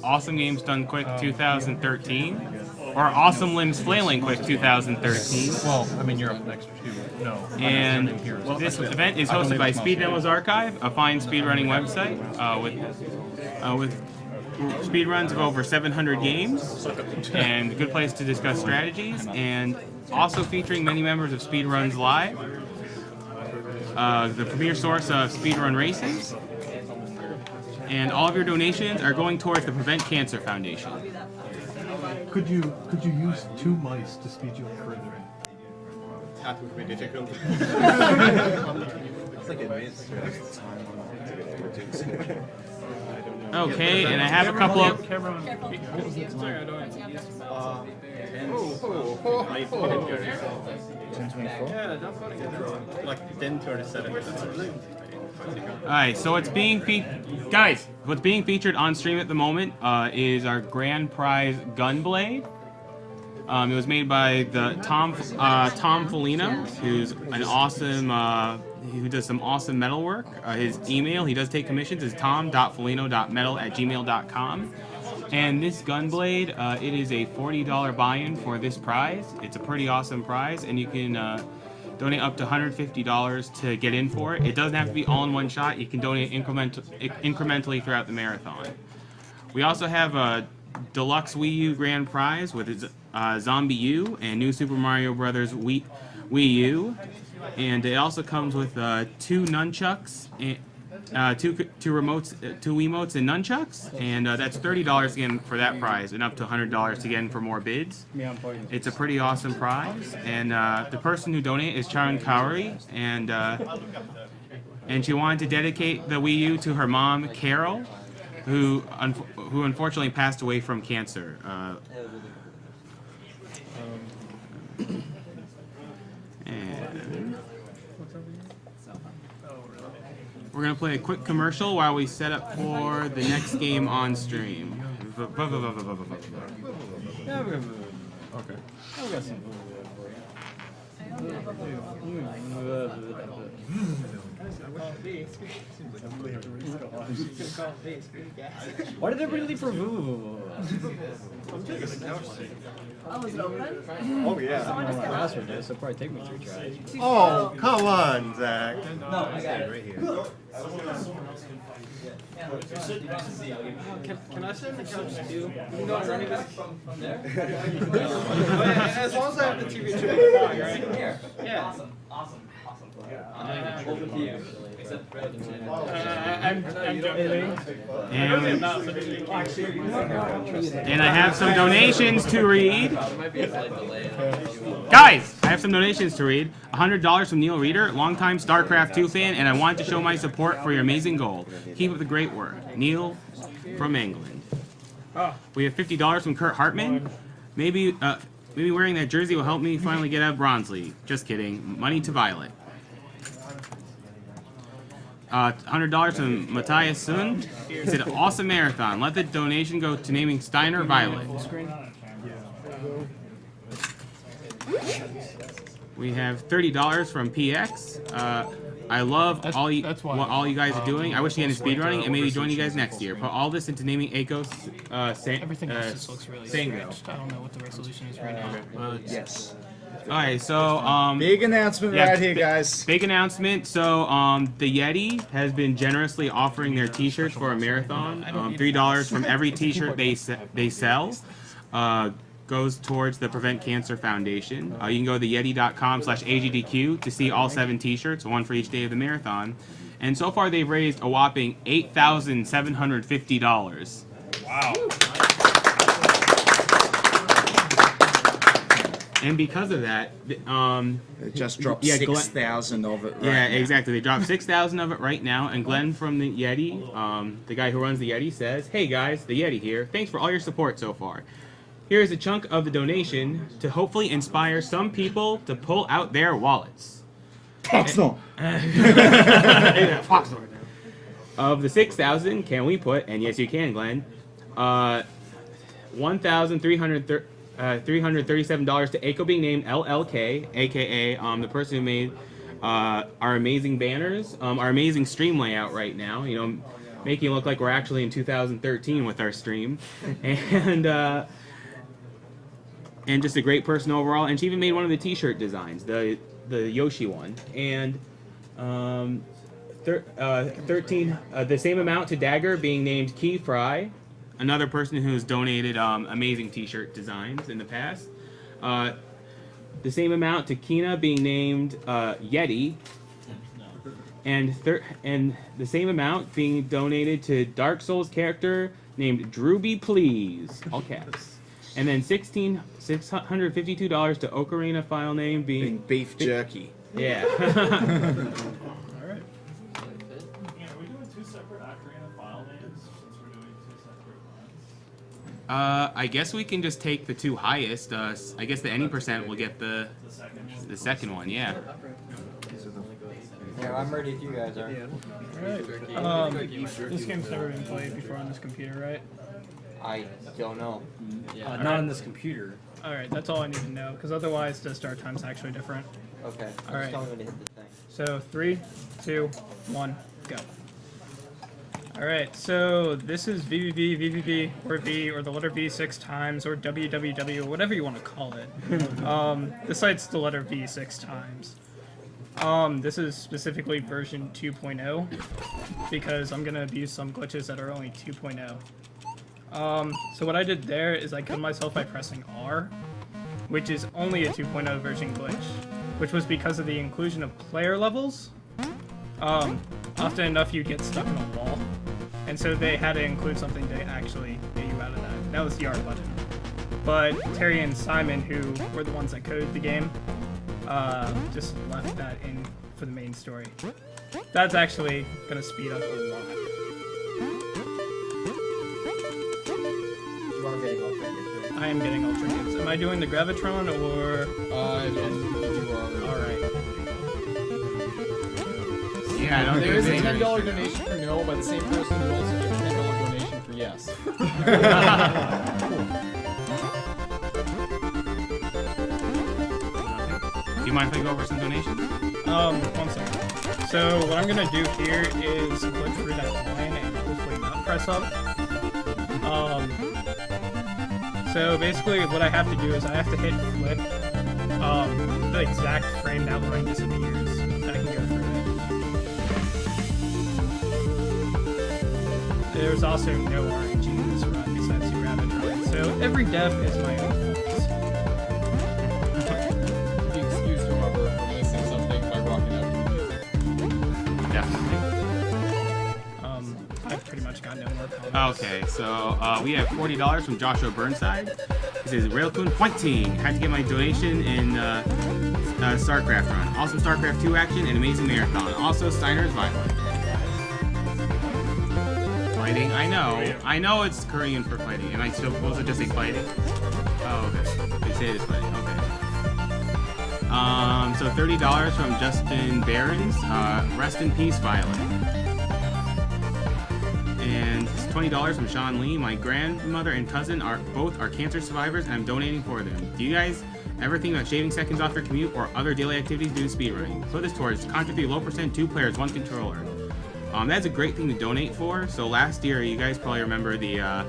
Awesome Games Done Quick 2013, or Awesome Limbs Flailing Quick 2013. Well, I mean, you're up next too. No. And this event is hosted by Speed Demos Archive, a fine speedrunning website with speedruns of over 700 games, and a good place to discuss strategies, and also featuring many members of Speedruns Live, the premier source of speedrun races, and all of your donations are going towards the Prevent Cancer Foundation. Could you use 2 mice to speed you up further? That would be difficult. Okay, and I have a couple of... Like 10:37. Alright, so what's being featured on stream at the moment is our grand prize Gunblade. It was made by the Tom Foligno, who's an awesome, who does some awesome metal work. His email, he does take commissions, is tom.foligno.metal@gmail.com. And this Gunblade, it is a $40 buy-in for this prize. It's a pretty awesome prize, and you can donate up to $150 to get in for it. It doesn't have to be all in one shot. You can donate incrementally throughout the marathon. We also have a deluxe Wii U grand prize with Zombie U and New Super Mario Bros. Wii U, and it also comes with 2 nunchucks, two Wiimotes and nunchucks, and that's $30 again for that prize, and up to $100 again for more bids. It's a pretty awesome prize, and the person who donated is Charan Kauri, and she wanted to dedicate the Wii U to her mom, Carol, who unfortunately passed away from cancer. And we're going to play a quick commercial while we set up for the next game on stream. Okay. Why did everybody leave for VVVVV? Oh, is it open? Oh yeah. Password did, so it'll probably take me 3 tries. Oh, come on, Zach. No, I got it. Right here. Can I sit in the couch too? You can go and run this from there? As long as I have the TV to the fog, right? Here. Yeah. Awesome. Over to you. Except Fred. I'm donating. And I have some donations to read. Guys, I have some donations to read. $100 from Neil Reeder, longtime StarCraft 2 fan, and I want to show my support for your amazing goal. Keep up the great work. Neil from England. We have $50 from Kurt Hartman. Maybe wearing that jersey will help me finally get out of Bronze League. Just kidding. Money to Violet. $100 from Matthias Sun. He said, awesome marathon. Let the donation go to naming Steiner Violet. We have $30 from PX. I love all you guys are doing. I wish you had speedrunning and maybe join you guys next year. Put all this into naming Akos Everything else just looks really stretched. I don't know what the resolution is right now. Yes. Alright, so Big announcement right here, guys. Big announcement. So the Yeti has been generously offering their t-shirts for a marathon. $3 from every t-shirt they sell goes towards the Prevent Cancer Foundation. You can go to theyeti.com/AGDQ to see all 7 t-shirts, one for each day of the marathon. And so far they've raised a whopping $8,750. Wow. And because of that, They just dropped 6,000 of it right now. Exactly. They dropped 6,000 of it right now. And Glenn from the Yeti, the guy who runs the Yeti, says, "Hey guys, the Yeti here. Thanks for all your support so far. Here's a chunk of the donation to hopefully inspire some people to pull out their wallets." Foxnor! Foxnor. Of the 6,000, can we put, and yes you can, Glenn, $1,337 to Aiko being named LLK, aka the person who made our amazing banners, our amazing stream layout right now. You know, making it look like we're actually in 2013 with our stream, and just a great person overall. And she even made one of the T-shirt designs, the Yoshi one, and 13 the same amount to Dagger being named Key Fry, another person who's donated amazing T-shirt designs in the past. The same amount to Kina being named Yeti, and the same amount being donated to Dark Souls character named Drewby Please, all caps. And then $652 to Ocarina file name being beef jerky. Yeah. Are we doing 2 separate Ocarina file names since we're doing 2 separate ones? I guess we can just take the 2 highest. I guess the any percent will get the second one. Yeah. Yeah, I'm ready if you guys are. This game's never been played before on this computer, right? I don't know. Not on this computer. Alright, that's all I need to know, because otherwise the start time's actually different. Okay. Alright. Just tell me when to hit the thing. So, 3, 2, 1, go. Alright, so this is VVVVVV, or V, or the letter V 6 times, or WWW, whatever you want to call it. This site's the letter V 6 times. This is specifically version 2.0, because I'm going to abuse some glitches that are only 2.0. So what I did there is I killed myself by pressing R, which is only a 2.0 version glitch, which was because of the inclusion of player levels. Often enough you'd get stuck in a wall, and so they had to include something to actually get you out of that. That was the R button. But Terry and Simon, who were the ones that coded the game, just left that in for the main story. That's actually going to speed up a lot. I am getting all trinkets. Am I doing the Gravitron or? Alright. Yeah, I don't There is a think $10 donation for no, but the same person who also gave a $10 donation for yes. Do you mind if I go over some donations? 1 second. So what I'm gonna do here is glitch through that line and hopefully not press up. So basically what I have to do is I have to hit flip the exact frame that line disappears. I can go through it. There's also no RNG in this run besides the Gravitron, so every death is my own fault. Be excused, however, for missing something by walking up to the music. Definitely. I've pretty much got no more comments. Okay, so we have $40 from Joshua Burnside. He says, Railcoon pointing. Had to get my donation in StarCraft run. Awesome StarCraft 2 action and amazing marathon. Also, Steiner's Violent. Fighting? I know it's Korean for fighting. Am I supposed to just say fighting? Oh, okay. They say it's fighting. Okay. So $30 from Justin Behrens. Rest in peace, Violet. And $20 from Sean Lee. My grandmother and cousin are cancer survivors, and I'm donating for them. Do you guys ever think about shaving seconds off your commute or other daily activities due to speedrunning? Put this towards contribute low percent, 2 players, 1 controller. That's a great thing to donate for. So last year, you guys probably remember the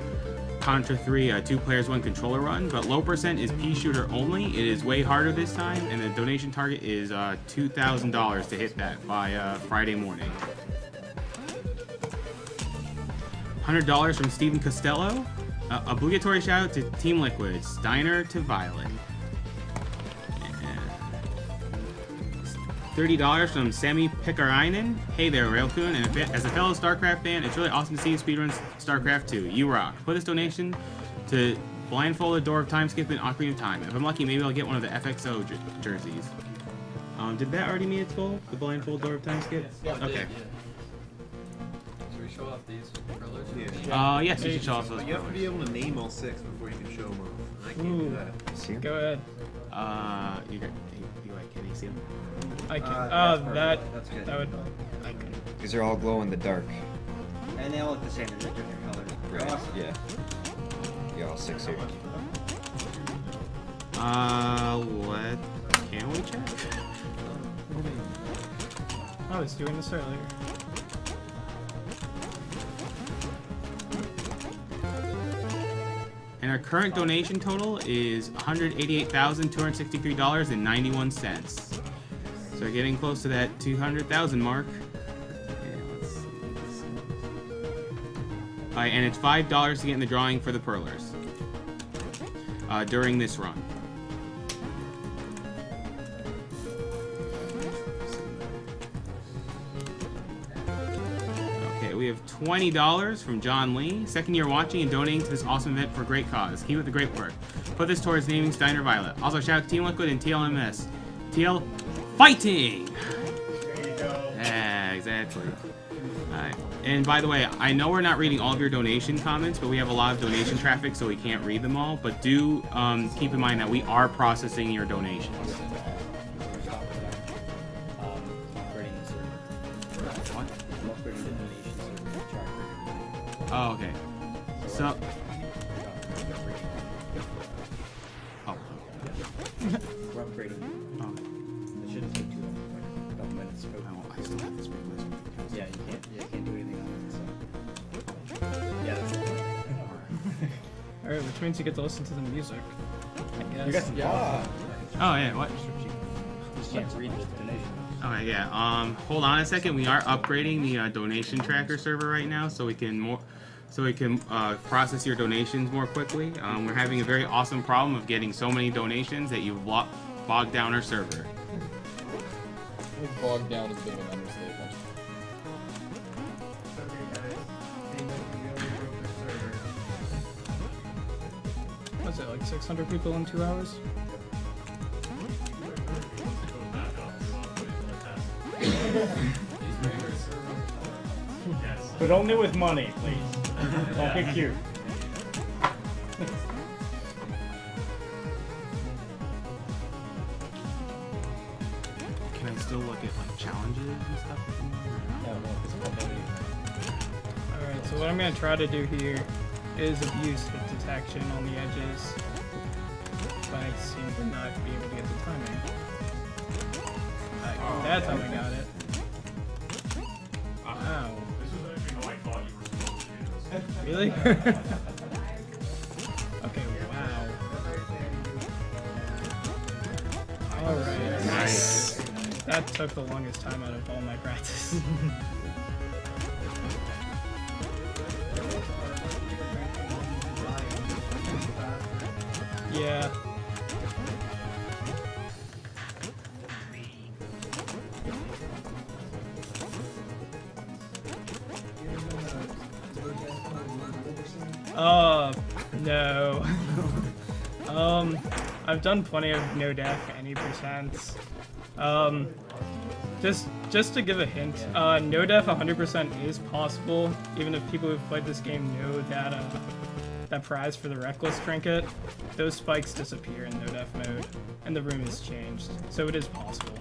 Contra 3 2 players, 1 controller run, but low percent is Pea shooter only. It is way harder this time, and the donation target is $2,000 to hit that by Friday morning. $100 from Steven Costello. Obligatory shout out to Team Liquid, Steiner to Violet. $30 from Sami Pikarainen. Hey there, Railcoon, and as a fellow StarCraft fan, it's really awesome to see you speedrun StarCraft 2. You rock. Put this donation to Blindfolded Door of Time Skip and Ocarina of Time. If I'm lucky, maybe I'll get one of the FXO jerseys. Did that already meet its goal? The Blindfold Door of Time Skip? Yeah, okay. Should we show off these colors? Yes, you should show off those You have to colors. be able to name all 6 before you can show them off. I can't do that. Go ahead. Can you see them? I can. That's good. That would. I can. These are all glow in the dark. And they all look the same, they're just different colors. Right, yeah. Yeah, all 6 here. Can we check? I was doing this earlier. And our current donation total is $188,263.91. So we're getting close to that 200,000 mark. Alright, and it's $5 to get in the drawing for the Pearlers during this run. Okay, we have $20 from John Lee. Second year watching and donating to this awesome event for a great cause. Keep up the great work. Put this towards naming Steiner Violet. Also, shout out to Team Liquid and TLMS. TL Fighting! There you go. Yeah, exactly. Alright. And by the way, I know we're not reading all of your donation comments, but we have a lot of donation traffic, so we can't read them all. But do keep in mind that we are processing your donations. What? Oh, okay. So... Oh. We're upgrading. Oh. It shouldn't take too long. A couple minutes. I still have this FieryBlizzard. Yeah, you can't do anything on it, so. Yeah, that's it. Alright, which means you get to listen to the music, I guess. You got some Oh, yeah, what? You just can't read the donation. Okay, yeah. Hold on a second. We are upgrading the donation tracker server right now, so we can process your donations more quickly. We're having a very awesome problem of getting so many donations that you've bogged down our server. Bogged down is a bit of an understatement. What's it, like 600 people in 2 hours? But only with money, please. Don't be cute. Can I still look at like challenges and stuff? Alright, so what I'm going to try to do here is abuse hit detection on the edges. But I seem to not be able to get the timing. That's how I got it. Wow. This was actually how I thought you were supposed to do this. Really? Okay, wow. Alright. Nice. That took the longest time out of all my practice. Yeah. No. I've done plenty of no def any percents. Just to give a hint, no def 100% is possible, even if people who've played this game know that that prize for the reckless trinket, those spikes disappear in no def mode, and the room is changed, so it is possible.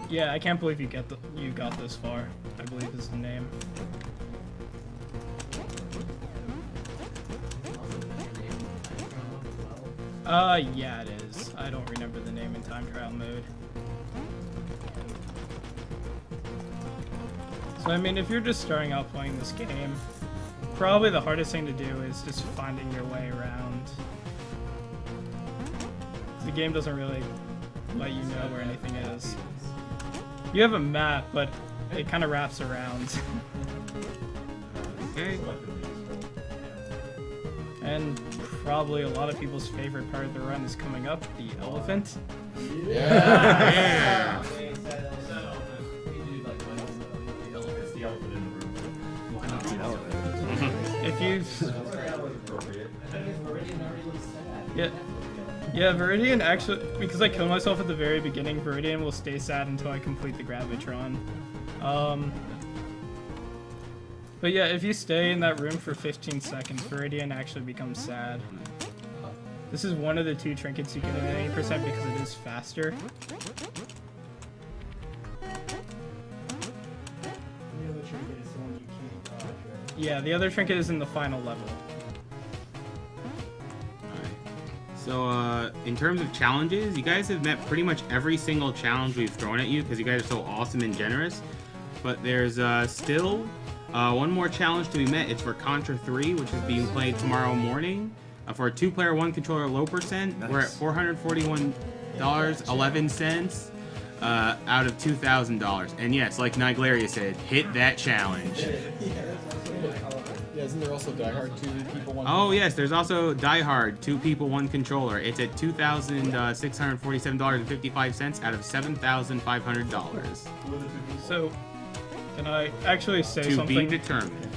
Yeah, I can't believe you got this far, I believe is the name. Yeah it is. I don't remember the name in time trial mode. So I mean, if you're just starting out playing this game, probably the hardest thing to do is just finding your way around. The game doesn't really let you know where anything is. You have a map, but it kind of wraps around. Okay. And probably a lot of people's favorite part of the run is coming up, the elephant. Yeah. If you... Yeah, Viridian actually, because I killed myself at the very beginning, Viridian will stay sad until I complete the Gravitron. But yeah, if you stay in that room for 15 seconds, Viridian actually becomes sad. This is one of the 2 trinkets you get at any percent because it is faster. Yeah, the other trinket is in the final level. So, in terms of challenges, you guys have met pretty much every single challenge we've thrown at you because you guys are so awesome and generous. But there's still One more challenge to be met. It's for Contra 3, which is being played tomorrow morning. For a 2-player, 1-controller low percent, we're at $441.11 out of $2,000. And yes, like Niglaria said, hit that challenge. Yeah, isn't there also Die Hard 2 people 1? Oh yes, there's also Die Hard 2 people 1 controller. It's at $2,647.55 out of $7,500. So, can I actually say something? To be determined.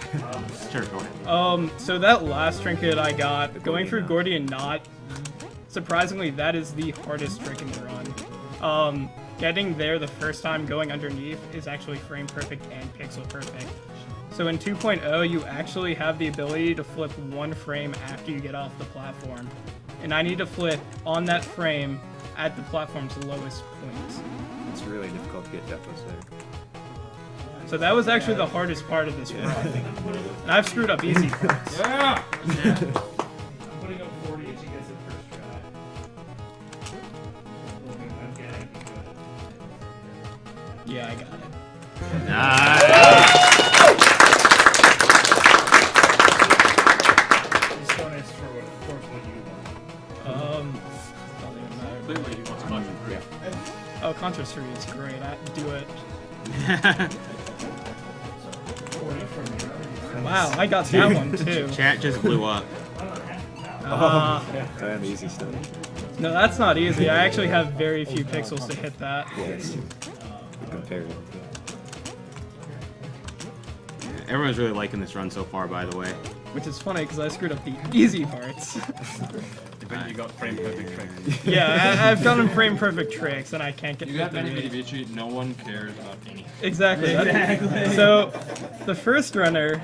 Sure, go ahead. So that last trinket I got, going through Gordian Knot, surprisingly, that is the hardest trick in the run. Getting there the first time going underneath is actually frame perfect and pixel perfect. So in 2.0, you actually have the ability to flip 1 frame after you get off the platform. And I need to flip on that frame at the platform's lowest point. It's really difficult to get deathless there. So that was actually the hardest part of this run. And I've screwed up easy parts. Yeah! I'm putting up 40 if she gets it first try. I'm getting it. Yeah, I got it. Nice! This one is for what, of course, what you want. Doesn't even matter. Clearly, he wants Contra 3. Oh, Contra 3 is great. I do it. Wow, I got that one too. Chat just blew up. I have easy stuff. No, that's not easy. I actually have very few pixels to hit that. Yes. Compare it. Everyone's really liking this run so far, by the way. Which is funny because I screwed up the easy parts. But you got frame perfect tricks. Yeah, I've done frame perfect tricks and I can't get. You got VVVVV, no one cares about anything. Exactly. So, the first runner,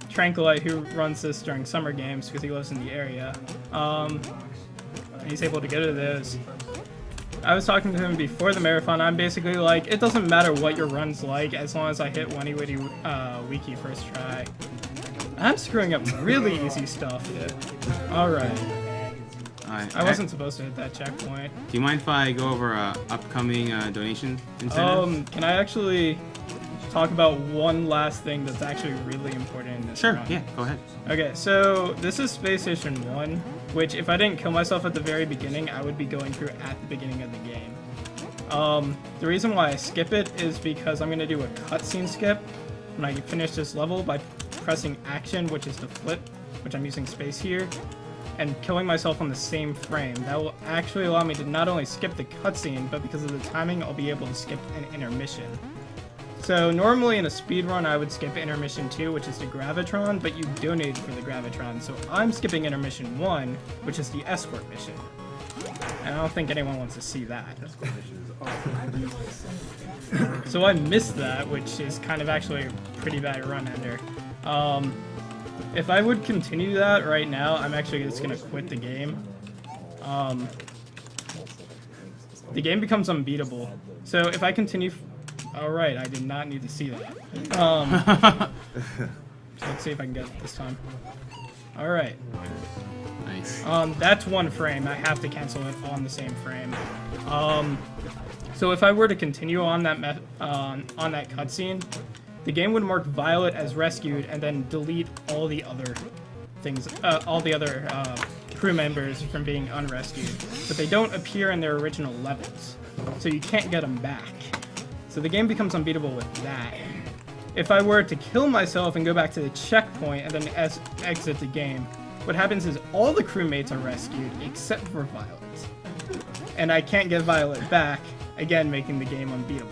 Tranquilite, who runs this during summer games because he lives in the area, he's able to go to those. I was talking to him before the marathon. I'm basically like, it doesn't matter what your run's like as long as I hit Wenny Witty Wiki first try. I'm screwing up really easy stuff. Yeah. Alright. Alright. I wasn't supposed to hit that checkpoint. Do you mind if I go over upcoming donation incentives? Can I actually talk about one last thing that's actually really important in this Sure, run? yeah, go ahead. Okay, so this is Space Station 1, which if I didn't kill myself at the very beginning, I would be going through at the beginning of the game. The reason why I skip it is because I'm going to do a cutscene skip when I finish this level by pressing action, which is to flip, which I'm using space here, and killing myself on the same frame. That will actually allow me to not only skip the cutscene, but because of the timing, I'll be able to skip an intermission. So normally in a speedrun, I would skip intermission 2, which is the Gravitron, but you donated for the Gravitron, so I'm skipping intermission 1, which is the escort mission. And I don't think anyone wants to see that. So I missed that, which is kind of actually a pretty bad run ender. If I would continue that right now, I'm actually just going to quit the game. The game becomes unbeatable. So if I continue... Alright, I did not need to see that. So let's see if I can get it this time. Alright. Nice. That's 1 frame. I have to cancel it on the same frame. So if I were to continue on that on that cutscene, the game would mark Violet as rescued and then delete all the other things, all the other crew members from being unrescued. But they don't appear in their original levels, so you can't get them back. So the game becomes unbeatable with that. If I were to kill myself and go back to the checkpoint and then exit the game, what happens is all the crewmates are rescued except for Violet. And I can't get Violet back, again making the game unbeatable.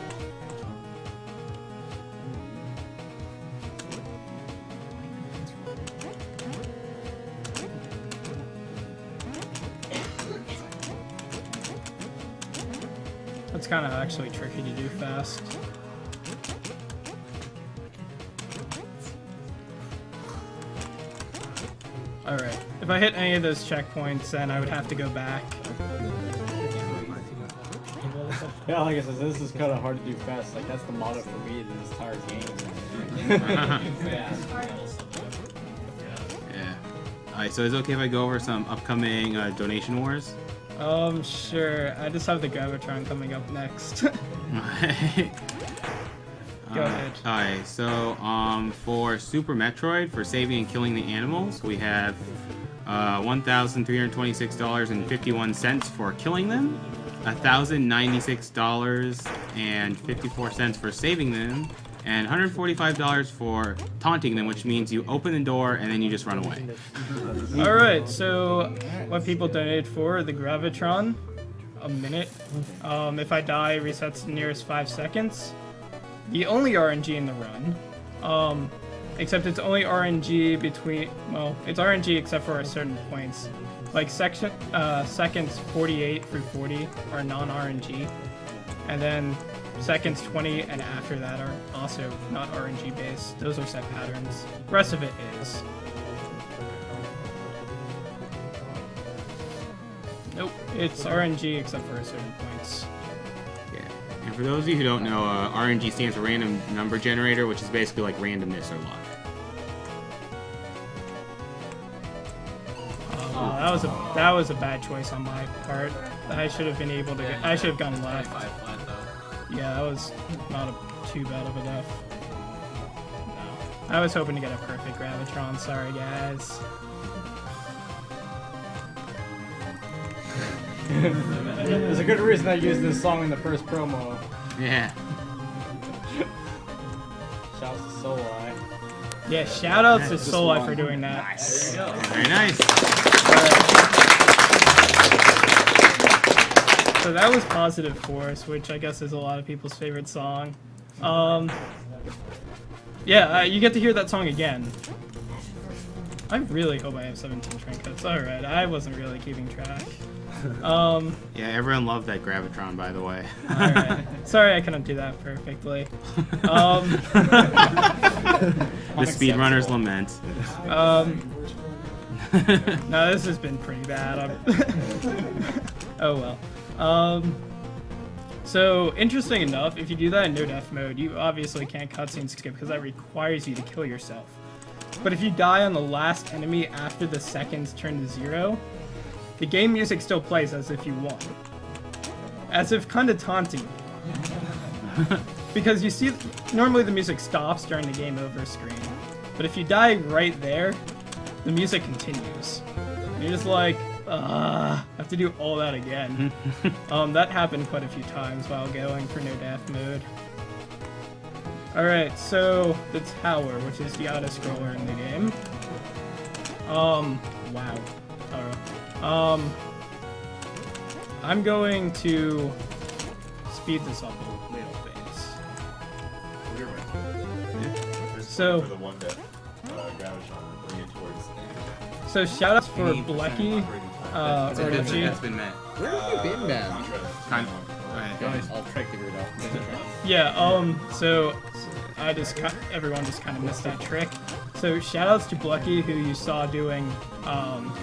That's kind of actually tricky to do fast. Alright, if I hit any of those checkpoints, then I would have to go back. Yeah, like I said, this is kind of hard to do fast. Like, that's the motto for me in this entire game. Yeah. Alright, so is it okay if I go over some upcoming donation wars? Sure. I just have the Gravitron coming up next. Go ahead. Alright, so for Super Metroid, for saving and killing the animals, we have $1,326.51 for killing them, $1,096.54 for saving them, and $145 for taunting them, which means you open the door and then you just run away. Alright, so what people donated for the Gravitron, a minute. If I die, it resets the nearest 5 seconds. The only RNG in the run, except it's only RNG between, well, it's RNG except for certain points. Like seconds 48 through 40 are non-RNG, and then seconds 20 and after that are also not RNG based. Those are set patterns. The rest of it is. Nope, it's RNG except for certain points. And for those of you who don't know, RNG stands for Random Number Generator, which is basically like randomness or luck. That was a bad choice on my part. I should have been able to get. I should have gone left. Yeah, that was not too bad of a death. No, I was hoping to get a perfect Gravitron. Sorry, guys. There's a good reason I used this song in the first promo. Yeah. Shouts to Solai. Yeah, shout outs to Solai for doing that. Nice. Very nice. So that was Positive Force, which I guess is a lot of people's favorite song. Yeah, you get to hear that song again. I really hope I have 17 trinkets. Alright, I wasn't really keeping track. Yeah, everyone loved that Gravitron, by the way. Alright. Sorry I couldn't do that perfectly. The speedrunner's lament. No, this has been pretty bad. Oh well. So, interesting enough, if you do that in no death mode, you obviously can't cutscene skip because that requires you to kill yourself. But if you die on the last enemy after the seconds turn to 0, the game music still plays as if you won. As if kind of taunting you. Because you see, normally the music stops during the game over screen. But if you die right there, the music continues. And you're just like, I have to do all that again. That happened quite a few times while going for no death mode. Alright, so the tower, which is the auto-scroller in the game. Wow. I'm going to speed this up a little bit. So, so shoutouts for Blecky, Orochi. That's been met. Where have you been, man? Kind of. I'll try to figure it out. Yeah, so everyone just kind of missed that trick. So shoutouts to Blecky, who you saw doing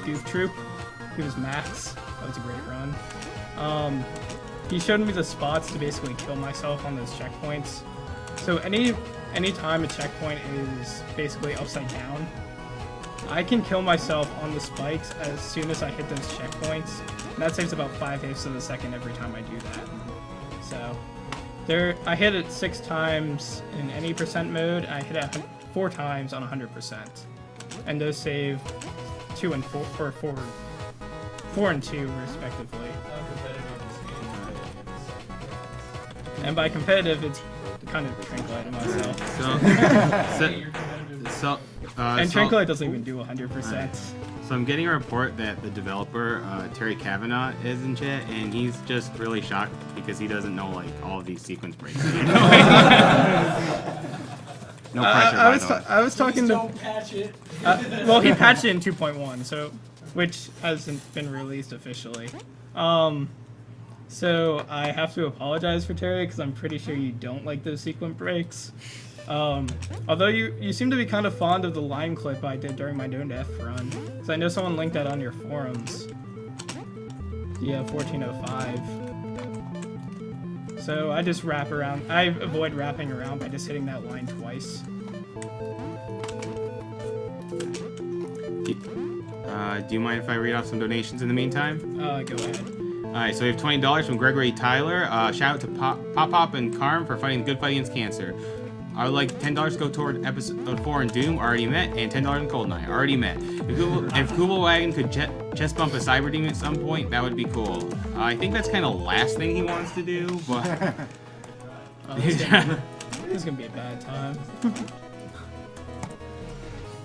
Goof Troop. He was Max. That was a great run. He showed me the spots to basically kill myself on those checkpoints. So any time a checkpoint is basically upside down, I can kill myself on the spikes as soon as I hit those checkpoints. And that saves about 5/8 of a second every time I do that. So I hit it 6 times in any percent mode. I hit it 4 times on 100%. And those save 2 and 4, or 4 and 2 respectively. And by competitive, it's kind of Trinket to myself. And Trinket doesn't even do 100%. So I'm getting a report that the developer, Terry Kavanagh, is in chat, and he's just really shocked because he doesn't know like all of these sequence breaks. No pressure. I was talking to. Don't patch it. Well, he patched it in 2.1, so which hasn't been released officially. So I have to apologize for Terry because I'm pretty sure you don't like those sequence breaks. Although you seem to be kind of fond of the line clip I did during my Don't F run. So I know someone linked that on your forums. Yeah, 1405. So I just wrap around. I avoid wrapping around by just hitting that line twice. Do you mind if I read off some donations in the meantime? Go ahead. Alright, so we have $20 from Gregory Tyler. Shout out to Pop and Carm for fighting the good fight against cancer. I would like $10 to go toward episode 4 in Doom, already met, and $10 in Goldeneye, already met. If Google Wagon could chest bump a Cyber Demon at some point, that would be cool. I think that's kind of the last thing he wants to do, but... This is gonna be a bad time.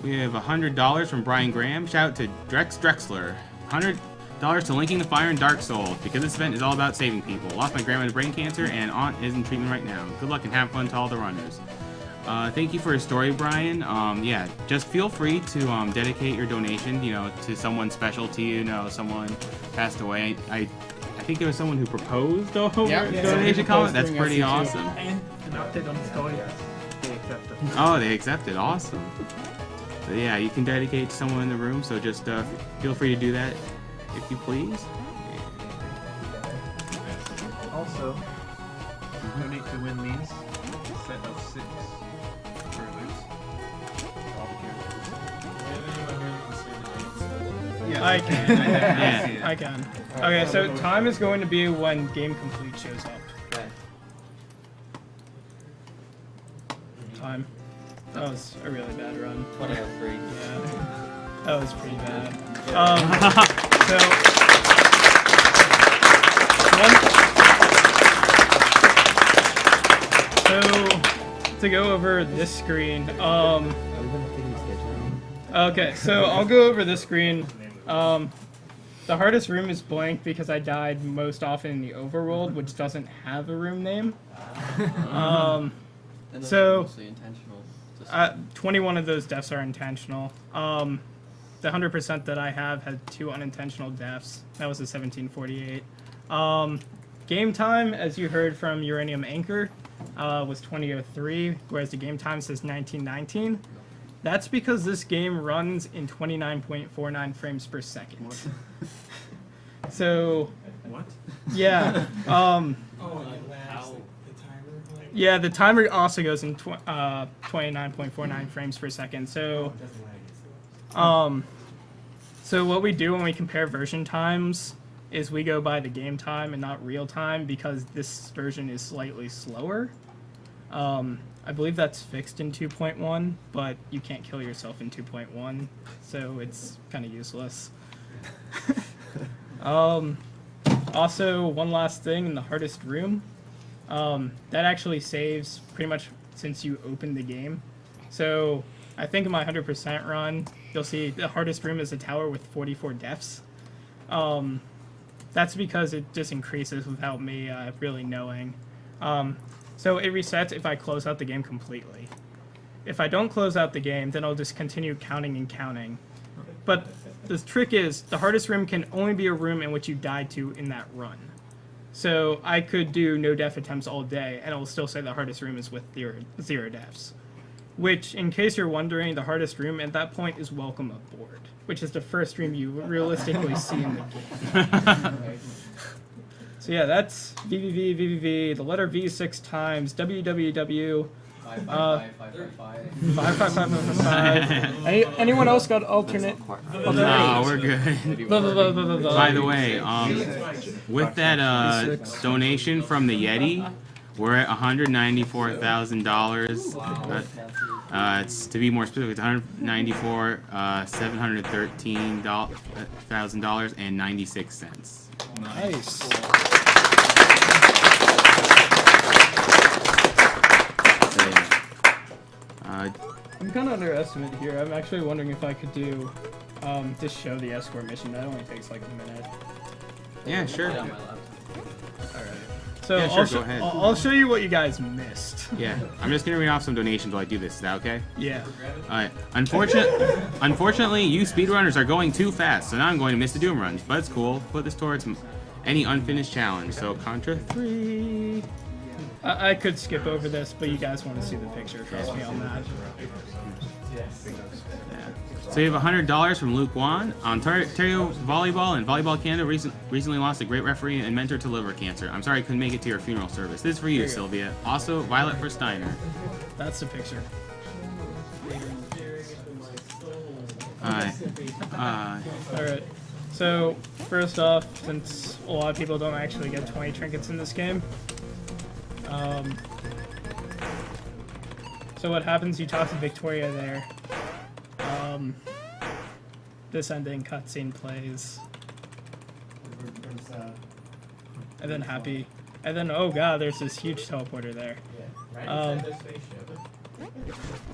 We have $100 from Brian Graham. Shout out to Drexler. $100 to Linking the Fire in Dark Souls, because this event is all about saving people. Lost my grandma to brain cancer, and aunt is in treatment right now. Good luck and have fun to all the runners. Thank you for your story, Brian. Yeah, just feel free to dedicate your donation, you know, to someone special to you. You know, someone passed away. I think there was someone who proposed a donation comment. That's pretty awesome. And an update on the story. They accepted. Oh, they accepted. Awesome. So yeah, you can dedicate to someone in the room. So just feel free to do that, if you please. Also, donate to win these. Set of 6 for loose. Yeah, I can. I can. Okay, so time is going to be when game complete shows up. Okay. Time. That was a really bad run. 2003. Yeah. That was pretty bad. So to go over this screen, okay, so I'll go over this screen. The hardest room is blank because I died most often in the overworld, which doesn't have a room name. So 21 of those deaths are intentional. The 100% that I have had 2 unintentional deaths. That was a 1748. Game time, as you heard from Uranium Anchor, was 2003, whereas the game time says 1919. That's because this game runs in 29.49 frames per second. So, what? Yeah. Yeah, the timer also goes in 29.49 frames per second. So, so what we do when we compare version times is we go by the game time and not real time because this version is slightly slower. I believe that's fixed in 2.1, but you can't kill yourself in 2.1, so it's kind of useless. Also, one last thing in the hardest room. That actually saves pretty much since you open the game. So I think in my 100% run, you'll see the hardest room is a tower with 44 deaths. That's because it just increases without me really knowing. So it resets if I close out the game completely. If I don't close out the game, then I'll just continue counting and counting. But the trick is, the hardest room can only be a room in which you died to in that run. So I could do no death attempts all day, and it will still say the hardest room is with 0 deaths. Which, in case you're wondering, the hardest room at that point is Welcome Aboard, which is the first room you realistically see in the game. So yeah, that's VVVVVV, the letter V6 times www. 55555. Anyone else got alternate? No, we're good. By the way, with that donation from the Yeti, we're at $194,000. It's, to be more specific, it's $194,713,000.96. Nice. I'm kind of underestimated here. I'm actually wondering if I could do just show the escort mission. That only takes like a minute. Yeah, sure. Alright. So yeah, sure, go ahead. I'll show you what you guys missed. Yeah, I'm just gonna read off some donations while I do this. Is that okay? Yeah. Alright. Unfortunately, you speedrunners are going too fast, so now I'm going to miss the Doom runs. But it's cool. Put this towards any unfinished challenge. So Contra 3. I could skip over this, but you guys want to see the picture. Trust me on that. Yeah. So you have $100 from Luke Wan. Ontario Volleyball and Volleyball Canada recently lost a great referee and mentor to liver cancer. I'm sorry I couldn't make it to your funeral service. This is for you, Sylvia. Also, Violet for Steiner. That's the picture. Alright. So, first off, since a lot of people don't actually get 20 trinkets in this game, So what happens? You talk to Victoria there. This ending cutscene plays. And then happy. And then, oh god, there's this huge teleporter there.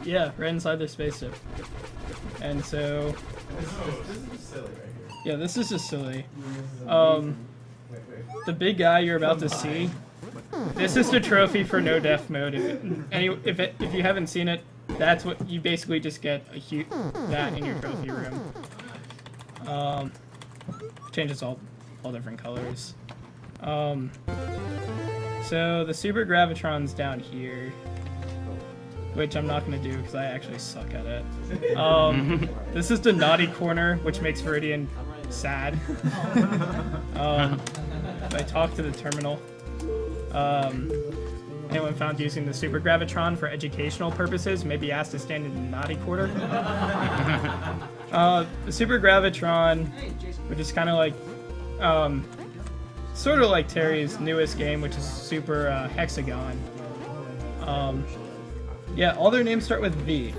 Yeah, right inside their spaceship. And so... Yeah, this is just silly. The big guy you're about to see, this is the trophy for no death mode. If you haven't seen it, that's what you basically just get that in your trophy room. Changes all different colors. So the Super Gravitron's down here, which I'm not going to do because I actually suck at it. This is the naughty corner, which makes Viridian sad. I talked to the terminal. Anyone found using the Super Gravitron for educational purposes may be asked to stand in the naughty corner. The Super Gravitron, which is kind of like, sort of like Terry's newest game, which is Super Hexagon. Yeah, all their names start with V.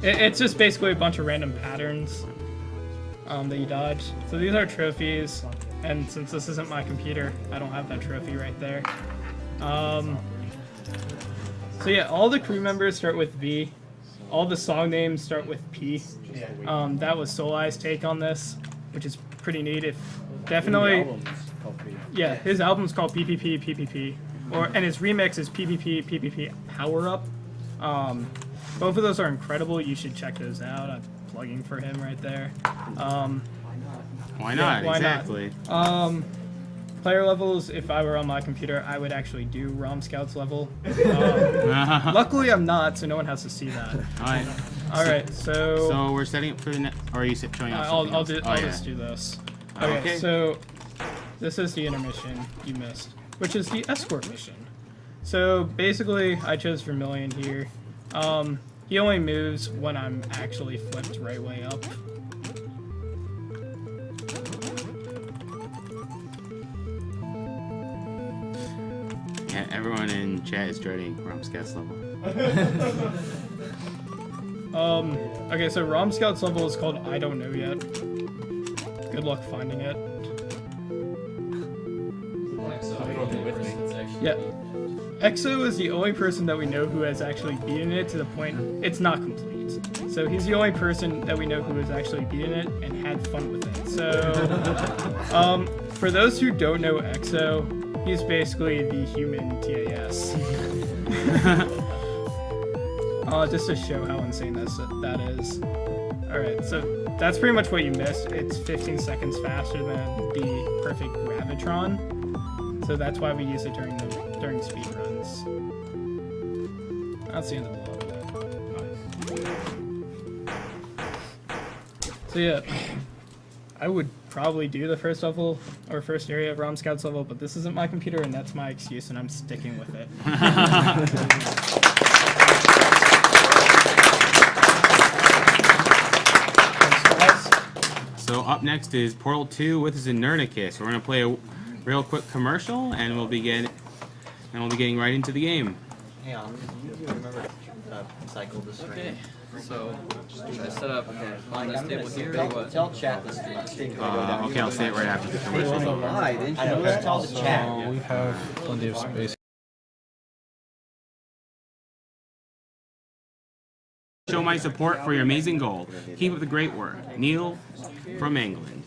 It's just basically a bunch of random patterns that you dodge. So these are trophies, and since this isn't my computer, I don't have that trophy right there. So yeah, all the crew members start with V. All the song names start with P. That was Soulai's take on this, which is pretty neat. Definitely, yeah, his album's called PPP PPP, and his remix is PPP PPP Power Up. Both of those are incredible. You should check those out. I'm plugging for him right there. Why not? Yeah, why exactly. Not? Player levels, if I were on my computer, I would actually do ROM Scouts level. Luckily, I'm not, so no one has to see that. All right, so... So we're setting up for the next... Or are you showing us something else? I'll just do this. Okay, so this is the intermission you missed, which is the escort mission. So basically, I chose Vermilion here. He only moves when I'm actually flipped right way up. Yeah, everyone in chat is dreading ROM Scouts level. Okay, so ROM Scouts level is called I Don't Know Yet. Good luck finding it. Yeah. EXO is the only person that we know who has actually beaten it to the point it's not complete. So he's the only person that we know who has actually beaten it and had fun with it. So, for those who don't know EXO, he's basically the human TAS. Just to show how insane that is. Alright, so that's pretty much what you missed. It's 15 seconds faster than the perfect Gravitron. So that's why we use it during speedruns. That's the end of the level. So yeah, I would probably do the first level or first area of ROM Scouts level, but this isn't my computer and that's my excuse and I'm sticking with it. So up next is Portal 2 with Xenernicus. We're gonna play a real quick commercial and we'll be getting right into the game. Hey, you remember cycle this right? So, should I set up on this table here or what? Tell chat this thing. Okay, I'll say it right after the commercial. Why? Didn't you know that? Tell the chat. We have plenty of space. Show my support for your amazing goal. Keep up the great work. Neil from England.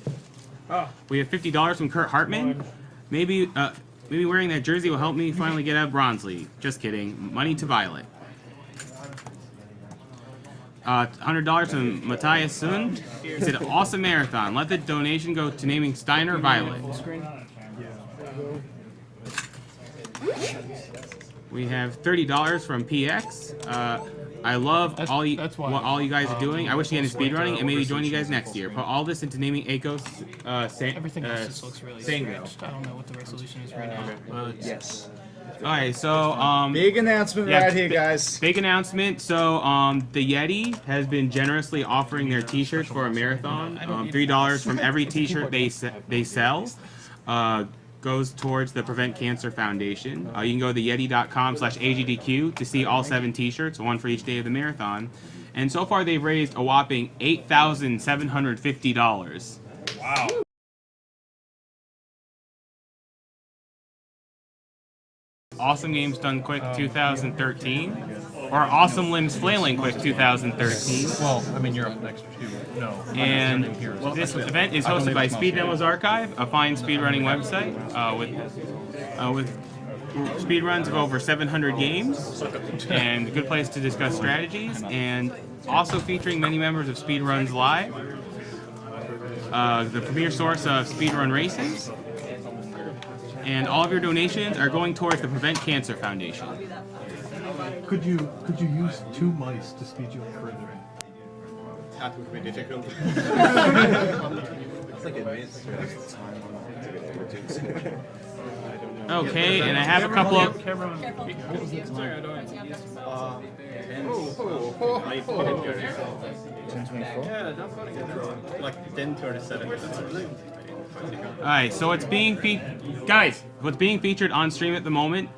We have $50 from Kurt Hartman. Maybe wearing that jersey will help me finally get out of Bronze League. Just kidding. Money to Violet. $100 from Matthias Sun. He said, awesome marathon. Let the donation go to naming Steiner Violet. We have $30 from PX. I love what all you guys are doing. I wish you had speedrunning and maybe join you guys next year. Put all this into naming Akos Everything else just looks really stretched. I don't know what the resolution is right now. Yes. Alright, so big announcement right here, guys. Big announcement. So the Yeti has been generously offering their t-shirts for a marathon. $3 from every t-shirt they sell. Go goes towards the Prevent Cancer Foundation. You can go to yeti.com/AGDQ to see all 7 t-shirts, one for each day of the marathon. And so far they've raised a whopping $8,750. Wow. Awesome Games Done Quick 2013, or Awesome Limbs Flailing Quick 2013. Well, I mean, you're up next too. No. And this event is hosted by Speed Demos Archive, a fine speedrunning website with speedruns of over 700 games, and a good place to discuss strategies, and also featuring many members of Speedruns Live, the premier source of speedrun races. And all of your donations are going towards the Prevent Cancer Foundation. Could you use 2 mice to speed you up further? That would be difficult. It's like advanced Okay, and I have a couple of... Like 10:37. Alright, so what's being featured on stream at the moment,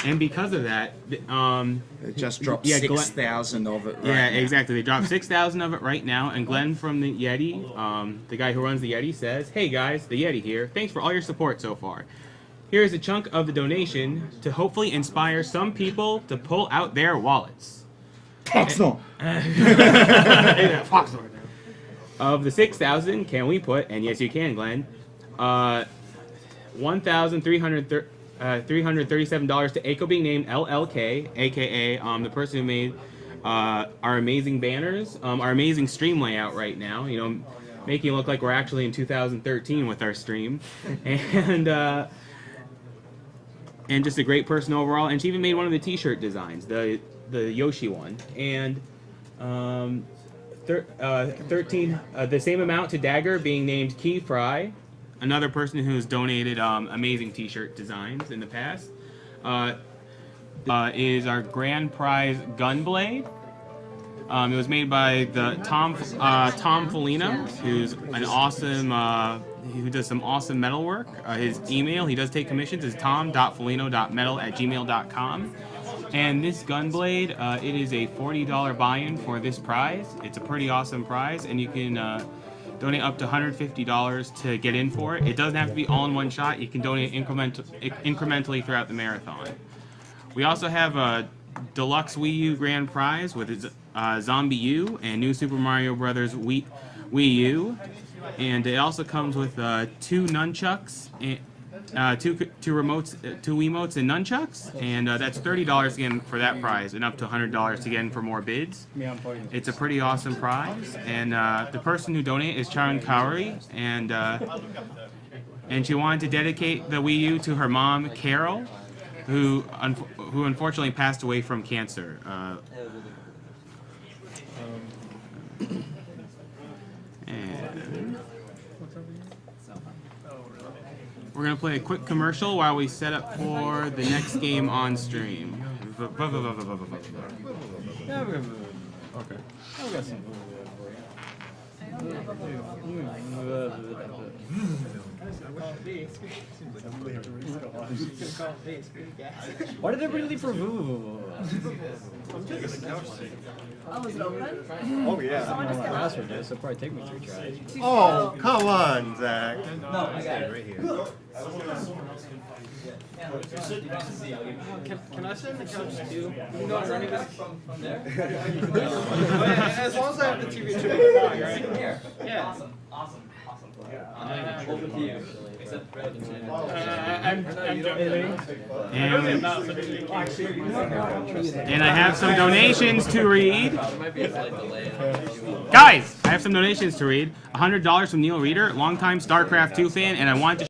and because of that, They just dropped 6,000 of it right now. Exactly. They dropped 6,000 of it right now, and Glenn from the Yeti, the guy who runs the Yeti, says, "Hey guys, the Yeti here. Thanks for all your support so far. Here's a chunk of the donation to hopefully inspire some people to pull out their wallets." Of the 6,000, can we put, and yes you can, Glenn, $1,337 to Aiko being named LLK, aka the person who made our amazing banners, our amazing stream layout right now, you know, making it look like we're actually in 2013 with our stream, and just a great person overall. And she even made one of the t-shirt designs, the Yoshi one, and the same amount to Dagger being named Key Fry, another person who's donated amazing t-shirt designs in the past, is our grand prize Gunblade. It was made by the Tom Felino, who's an awesome, who does some awesome metal work. His email, he does take commissions, is tom.felino.metal@gmail.com. And this Gunblade, it is a $40 buy-in for this prize. It's a pretty awesome prize, and you can donate up to $150 to get in for it. It doesn't have to be all in one shot. You can donate incrementally throughout the marathon. We also have a deluxe Wii U grand prize with Zombie U and New Super Mario Bros. Wii U, and it also comes with 2 nunchucks and two Wiimotes and nunchucks, and that's $30 again for that prize, and up to $100 again for more bids. It's a pretty awesome prize, and the person who donated is Charan Kauri, and she wanted to dedicate the Wii U to her mom, Carol, who unfortunately passed away from cancer. And we're going to play a quick commercial while we set up for the next game on stream. Okay. Why did everybody leave for Oh, is it open? Oh yeah. password did, so it'll probably take me 3 tries. Oh, come on, Zach. No, I got it right here. Can I sit on the couch too? You know I'm running this from there? As long as I have the TV, it should be fine, right? Here. Yeah. Awesome. Over to you. Except Fred. I'm joking. And I have some donations to read. Guys, I have some donations to read. $100 from Neil Reeder, longtime StarCraft 2 fan, and I want to